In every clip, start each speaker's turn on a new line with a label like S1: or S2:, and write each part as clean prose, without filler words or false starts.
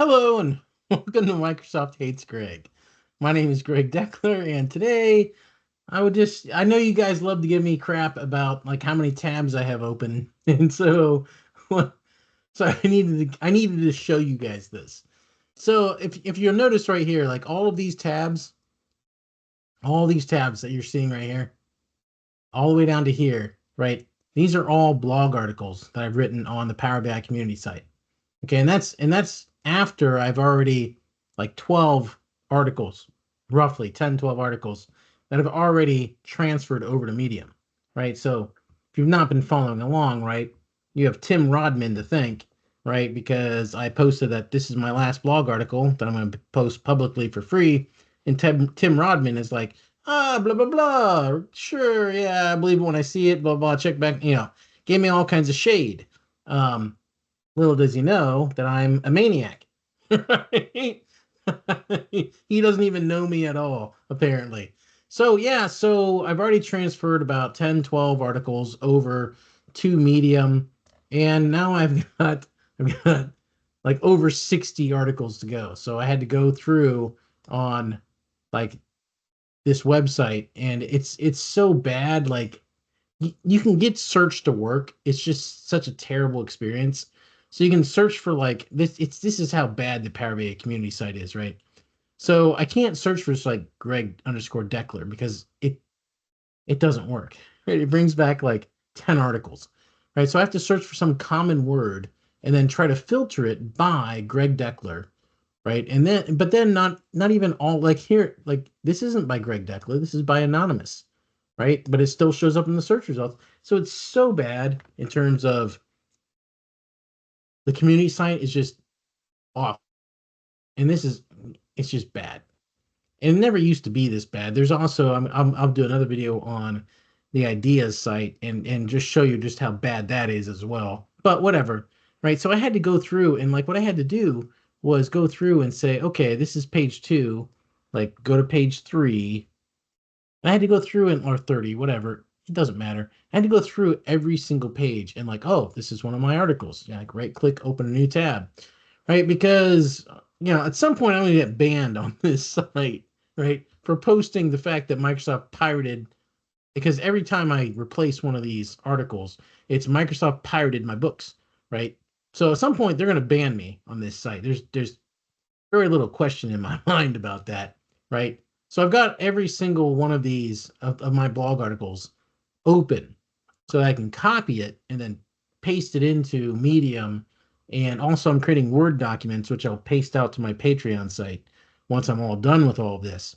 S1: Hello and welcome to Microsoft Hates Greg. My name is Greg Deckler, and today I know you guys love to give me crap about like how many tabs I have open, and so I needed to show you guys this. So if you'll notice right here, like all these tabs that you're seeing right here, all the way down to here, right? These are all blog articles that I've written on the Power BI community site. Okay, and that's after I've already like 12 articles, roughly 10, 12 articles that have already transferred over to Medium, right? So if you've not been following along, right, you have Tim Rodman to thank, right? Because I posted that this is my last blog article that I'm going to post publicly for free. And Tim Rodman is like, blah, blah, blah. Sure, yeah, I believe it when I see it, blah, blah, check back, gave me all kinds of shade. Um, Little does he know that I'm a maniac. Right? He doesn't even know me at all, apparently. So, yeah, so I've already transferred about 10, 12 articles over to Medium, and now I've got like over 60 articles to go. So I had to go through on like this website, and it's so bad. Like you can get search to work. It's just such a terrible experience. So you can search for like this is how bad the Power BI community site is, right? So I can't search for just like Greg underscore Deckler because it doesn't work. Right? It brings back like 10 articles. Right. So I have to search for some common word and then try to filter it by Greg Deckler. Right. And then but then not even all like here, like this isn't by Greg Deckler, this is by anonymous, right? But it still shows up in the search results. So it's so bad in terms of the community site is just off. And it's just bad. And it never used to be this bad. There's also, I'll do another video on the ideas site and just show you just how bad that is as well. But whatever, right? So I had to go through and like what I had to do was go through and say, okay, this is page 2, like go to page 3. I had to go through and or 30, whatever. It doesn't matter. I had to go through every single page and like, oh, this is one of my articles. Yeah, like right click, open a new tab. Right? Because at some point I'm gonna get banned on this site, right? For posting the fact that Microsoft pirated because every time I replace one of these articles, it's Microsoft pirated my books, right? So at some point they're gonna ban me on this site. There's very little question in my mind about that, right? So I've got every single one of these of my blog articles open so that I can copy it and then paste it into Medium. And also I'm creating Word documents, which I'll paste out to my Patreon site once I'm all done with all of this.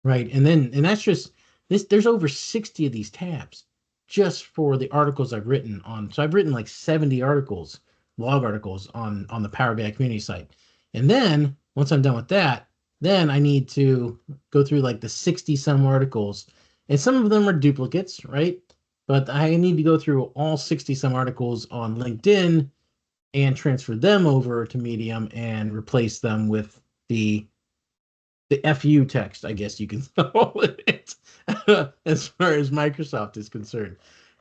S1: Right. And that's just this, there's over 60 of these tabs just for the articles I've written on. So I've written like 70 articles, blog articles on the Power BI community site. And then once I'm done with that, then I need to go through like the 60 some articles. And some of them are duplicates, right? But I need to go through all 60 some articles on LinkedIn and transfer them over to Medium and replace them with the FU text, I guess you can call it, as far as Microsoft is concerned.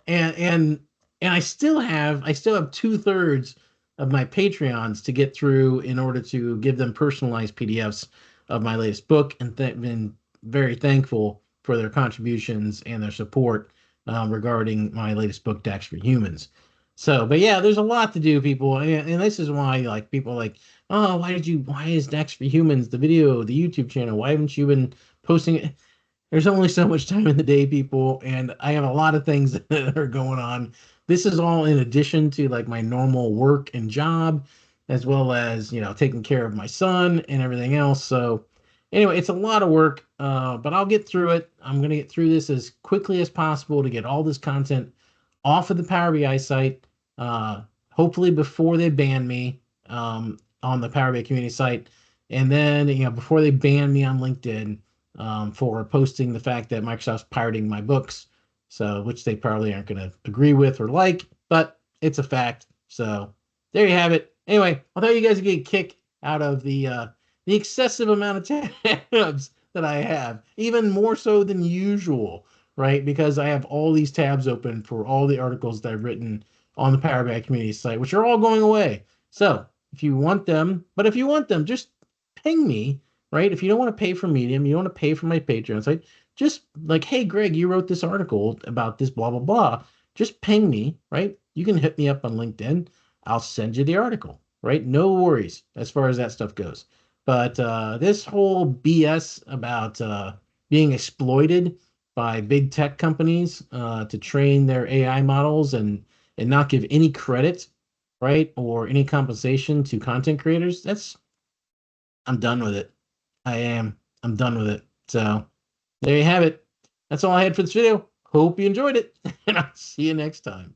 S1: And and and I still have 2/3 of my Patreons to get through in order to give them personalized PDFs of my latest book, and been very thankful for their contributions and their support regarding my latest book, Dax for Humans. So, but yeah, there's a lot to do, people, and this is why like people like, oh, why is Dax for Humans the video, the YouTube channel? Why haven't you been posting it? There's only so much time in the day, people, and I have a lot of things that are going on. This is all in addition to like my normal work and job, as well as, taking care of my son and everything else. So anyway, it's a lot of work, but I'll get through it. I'm going to get through this as quickly as possible to get all this content off of the Power BI site, hopefully before they ban me on the Power BI community site. And then, before they ban me on LinkedIn for posting the fact that Microsoft's pirating my books, so which they probably aren't going to agree with or like, but it's a fact. So there you have it. Anyway, I thought you guys would get a kick out of the excessive amount of tabs that I have, even more so than usual, right? Because I have all these tabs open for all the articles that I've written on the Power BI community site, which are all going away. So if you want them, but if you want them, just ping me, right? If you don't want to pay for Medium, you don't want to pay for my Patreon site, just like, hey, Greg, you wrote this article about this, blah, blah, blah. Just ping me, right? You can hit me up on LinkedIn. I'll send you the article, right? No worries as far as that stuff goes. But this whole BS about being exploited by big tech companies to train their AI models and not give any credit, right, or any compensation to content creators, I'm done with it. I am. I'm done with it. So there you have it. That's all I had for this video. Hope you enjoyed it, and I'll see you next time.